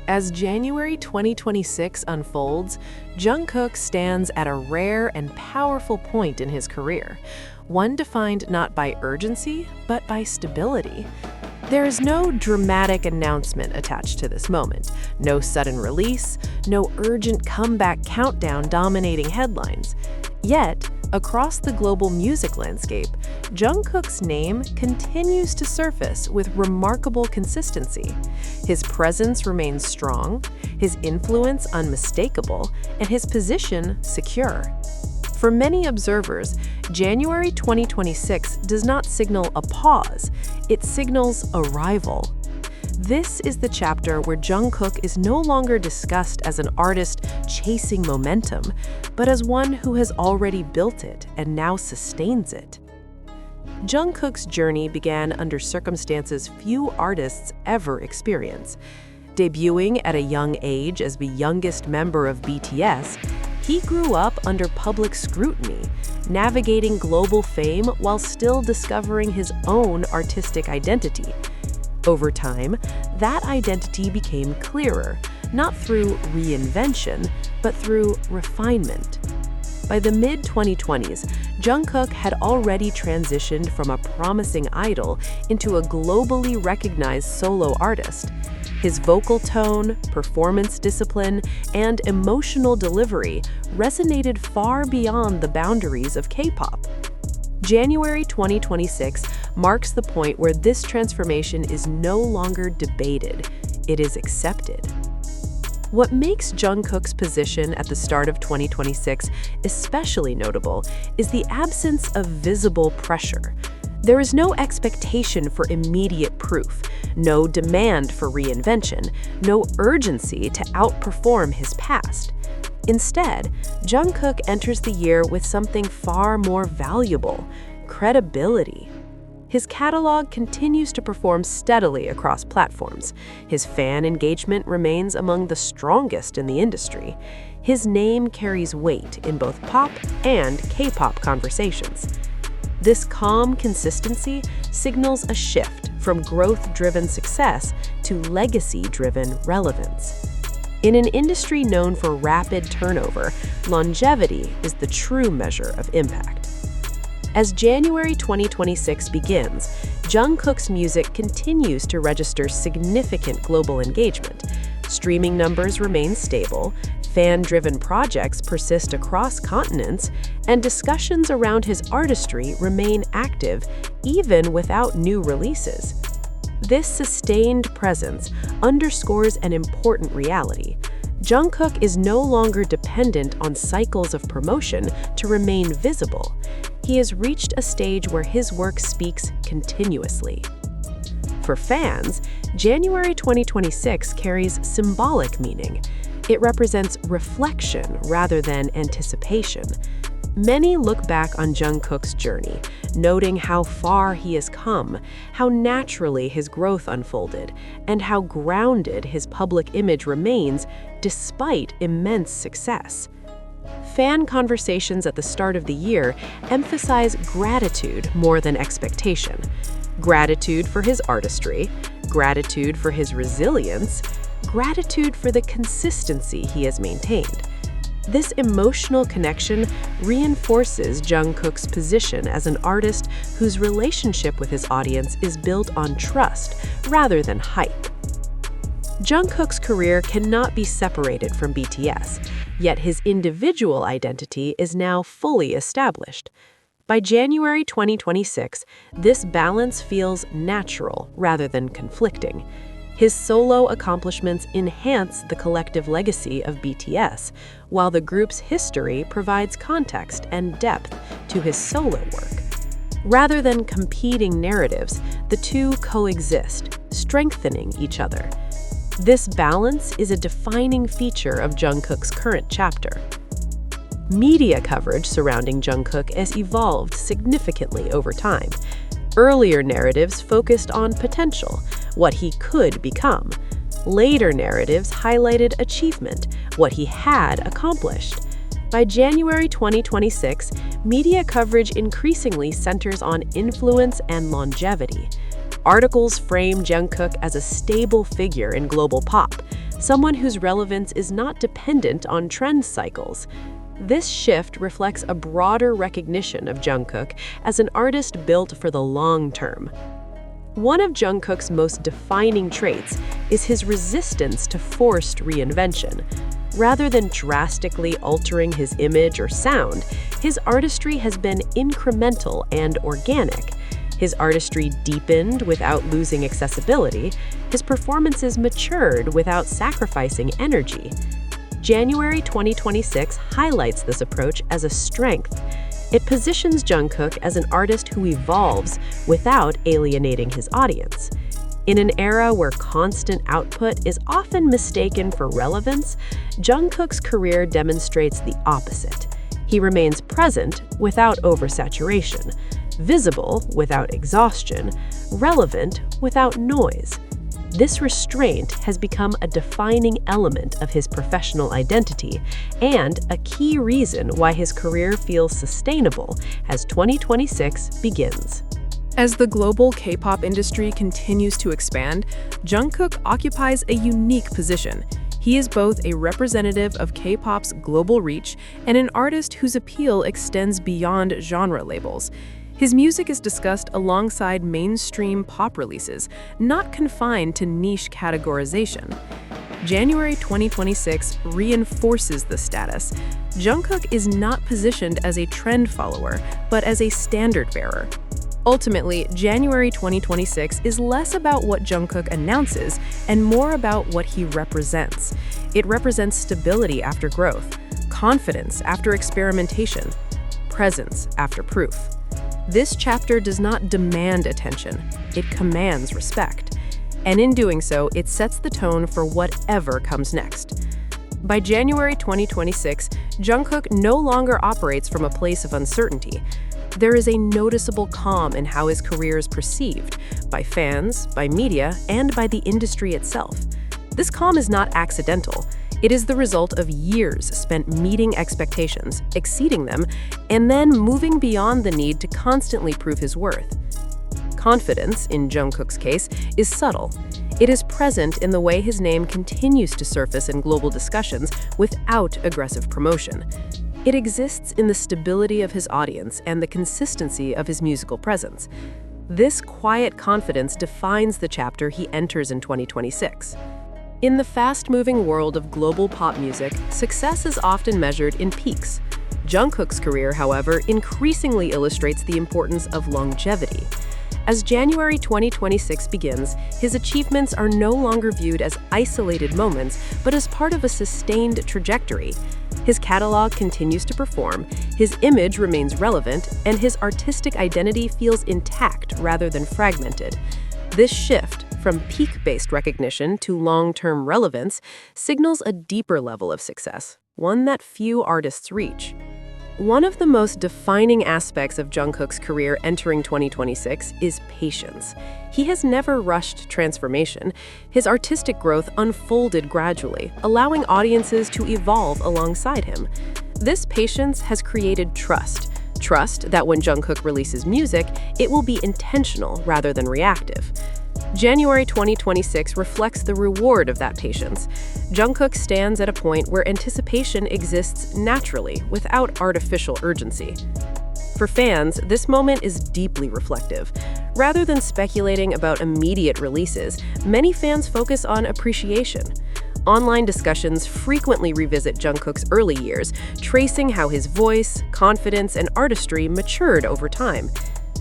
As January 2026 unfolds, Jungkook stands at a rare and powerful point in his career, one defined not by urgency, but by stability. There is no dramatic announcement attached to this moment, no sudden release, no urgent comeback countdown dominating headlines. Yet, across the global music landscape, Jungkook's name continues to surface with remarkable consistency. His presence remains strong, his influence unmistakable, and his position secure. For many observers, January 2026 does not signal a pause, it signals arrival. This is the chapter where Jungkook is no longer discussed as an artist chasing momentum, but as one who has already built it and now sustains it. Jungkook's journey began under circumstances few artists ever experience. Debuting at a young age as the youngest member of BTS, he grew up under public scrutiny, navigating global fame while still discovering his own artistic identity. Over time, that identity became clearer, not through reinvention, but through refinement. By the mid-2020s, Jungkook had already transitioned from a promising idol into a globally recognized solo artist. His vocal tone, performance discipline, and emotional delivery resonated far beyond the boundaries of K-pop. January 2026 marks the point where this transformation is no longer debated, it is accepted. What makes Jungkook's position at the start of 2026 especially notable is the absence of visible pressure. There is no expectation for immediate proof, no demand for reinvention, no urgency to outperform his past. Instead, Jungkook enters the year with something far more valuable: credibility. His catalog continues to perform steadily across platforms. His fan engagement remains among the strongest in the industry. His name carries weight in both pop and K-pop conversations. This calm consistency signals a shift from growth-driven success to legacy-driven relevance. In an industry known for rapid turnover, longevity is the true measure of impact. As January 2026 begins, Jungkook's music continues to register significant global engagement. Streaming numbers remain stable, fan-driven projects persist across continents, and discussions around his artistry remain active even without new releases. This sustained presence underscores an important reality. Jungkook is no longer dependent on cycles of promotion to remain visible. He has reached a stage where his work speaks continuously. For fans, January 2026 carries symbolic meaning. It represents reflection rather than anticipation. Many look back on Jungkook's journey, noting how far he has come, how naturally his growth unfolded, and how grounded his public image remains despite immense success. Fan conversations at the start of the year emphasize gratitude more than expectation. Gratitude for his artistry, gratitude for his resilience, gratitude for the consistency he has maintained. This emotional connection reinforces Jungkook's position as an artist whose relationship with his audience is built on trust rather than hype. Jungkook's career cannot be separated from BTS, yet his individual identity is now fully established. By January 2026, this balance feels natural rather than conflicting. His solo accomplishments enhance the collective legacy of BTS, while the group's history provides context and depth to his solo work. Rather than competing narratives, the two coexist, strengthening each other. This balance is a defining feature of Jungkook's current chapter. Media coverage surrounding Jungkook has evolved significantly over time. Earlier narratives focused on potential, what he could become. Later narratives highlighted achievement, what he had accomplished. By January 2026, media coverage increasingly centers on influence and longevity. Articles frame Jungkook as a stable figure in global pop, someone whose relevance is not dependent on trend cycles. This shift reflects a broader recognition of Jungkook as an artist built for the long term. One of Jungkook's most defining traits is his resistance to forced reinvention. Rather than drastically altering his image or sound, his artistry has been incremental and organic. His artistry deepened without losing accessibility. His performances matured without sacrificing energy. January 2026 highlights this approach as a strength. It positions Jungkook as an artist who evolves without alienating his audience. In an era where constant output is often mistaken for relevance, Jungkook's career demonstrates the opposite. He remains present without oversaturation, visible without exhaustion, relevant without noise. This restraint has become a defining element of his professional identity and a key reason why his career feels sustainable as 2026 begins. As the global K-pop industry continues to expand, Jungkook occupies a unique position. He is both a representative of K-pop's global reach and an artist whose appeal extends beyond genre labels. His music is discussed alongside mainstream pop releases, not confined to niche categorization. January 2026 reinforces the status. Jungkook is not positioned as a trend follower, but as a standard bearer. Ultimately, January 2026 is less about what Jungkook announces and more about what he represents. It represents stability after growth, confidence after experimentation, presence after proof. This chapter does not demand attention, it commands respect. And in doing so, it sets the tone for whatever comes next. By January 2026, Jungkook no longer operates from a place of uncertainty. There is a noticeable calm in how his career is perceived by fans, by media, and by the industry itself. This calm is not accidental. It is the result of years spent meeting expectations, exceeding them, and then moving beyond the need to constantly prove his worth. Confidence, in Jungkook's case, is subtle. It is present in the way his name continues to surface in global discussions without aggressive promotion. It exists in the stability of his audience and the consistency of his musical presence. This quiet confidence defines the chapter he enters in 2026. In the fast-moving world of global pop music, success is often measured in peaks. Jungkook's career, however, increasingly illustrates the importance of longevity. As January 2026 begins, his achievements are no longer viewed as isolated moments, but as part of a sustained trajectory. His catalog continues to perform, his image remains relevant, and his artistic identity feels intact rather than fragmented. This shift, from peak-based recognition to long-term relevance, signals a deeper level of success, one that few artists reach. One of the most defining aspects of Jungkook's career entering 2026 is patience. He has never rushed transformation. His artistic growth unfolded gradually, allowing audiences to evolve alongside him. This patience has created trust. Trust that when Jungkook releases music, it will be intentional rather than reactive. January 2026 reflects the reward of that patience. Jungkook stands at a point where anticipation exists naturally, without artificial urgency. For fans, this moment is deeply reflective. Rather than speculating about immediate releases, many fans focus on appreciation. Online discussions frequently revisit Jungkook's early years, tracing how his voice, confidence, and artistry matured over time.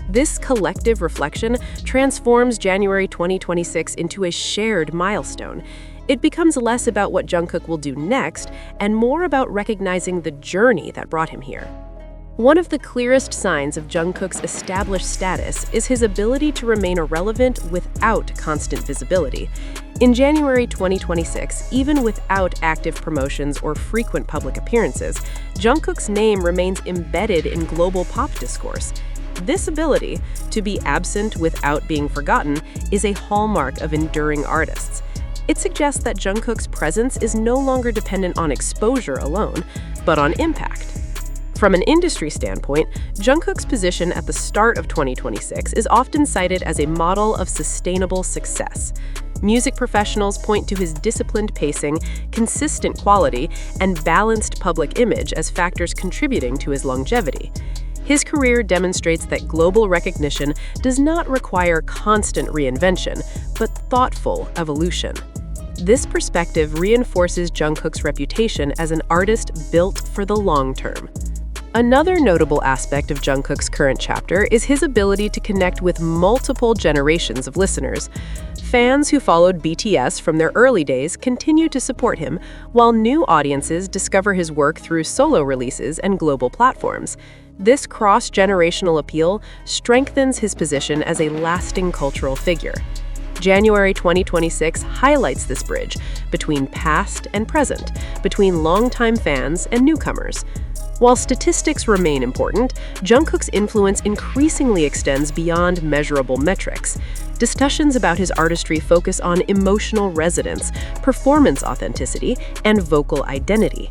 This collective reflection transforms January 2026 into a shared milestone. It becomes less about what Jungkook will do next and more about recognizing the journey that brought him here. One of the clearest signs of Jungkook's established status is his ability to remain irrelevant without constant visibility. In January 2026, even without active promotions or frequent public appearances, Jungkook's name remains embedded in global pop discourse. This ability to be absent without being forgotten is a hallmark of enduring artists. It suggests that Jungkook's presence is no longer dependent on exposure alone, but on impact. From an industry standpoint, Jungkook's position at the start of 2026 is often cited as a model of sustainable success. Music professionals point to his disciplined pacing, consistent quality, and balanced public image as factors contributing to his longevity. His career demonstrates that global recognition does not require constant reinvention, but thoughtful evolution. This perspective reinforces Jungkook's reputation as an artist built for the long term. Another notable aspect of Jungkook's current chapter is his ability to connect with multiple generations of listeners. Fans who followed BTS from their early days continue to support him, while new audiences discover his work through solo releases and global platforms. This cross-generational appeal strengthens his position as a lasting cultural figure. January 2026 highlights this bridge between past and present, between longtime fans and newcomers. While statistics remain important, Jungkook's influence increasingly extends beyond measurable metrics. Discussions about his artistry focus on emotional resonance, performance authenticity, and vocal identity.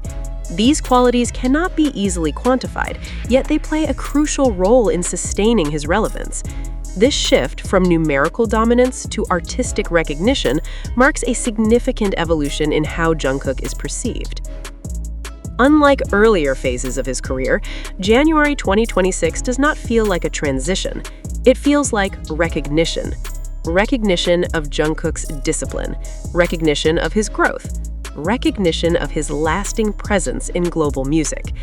These qualities cannot be easily quantified, yet they play a crucial role in sustaining his relevance. This shift from numerical dominance to artistic recognition marks a significant evolution in how Jungkook is perceived. Unlike earlier phases of his career, January 2026 does not feel like a transition. It feels like recognition. Recognition of Jungkook's discipline, recognition of his growth, recognition of his lasting presence in global music.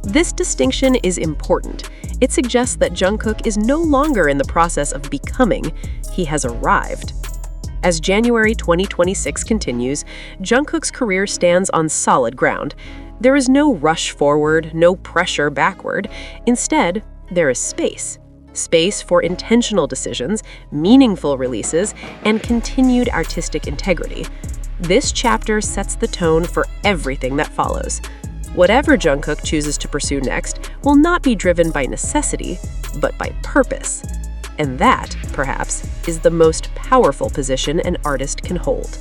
This distinction is important. It suggests that Jungkook is no longer in the process of becoming, he has arrived. As January 2026 continues, Jungkook's career stands on solid ground. There is no rush forward, no pressure backward. Instead, there is space. Space for intentional decisions, meaningful releases, and continued artistic integrity. This chapter sets the tone for everything that follows. Whatever Jungkook chooses to pursue next will not be driven by necessity, but by purpose. And that, perhaps, is the most powerful position an artist can hold.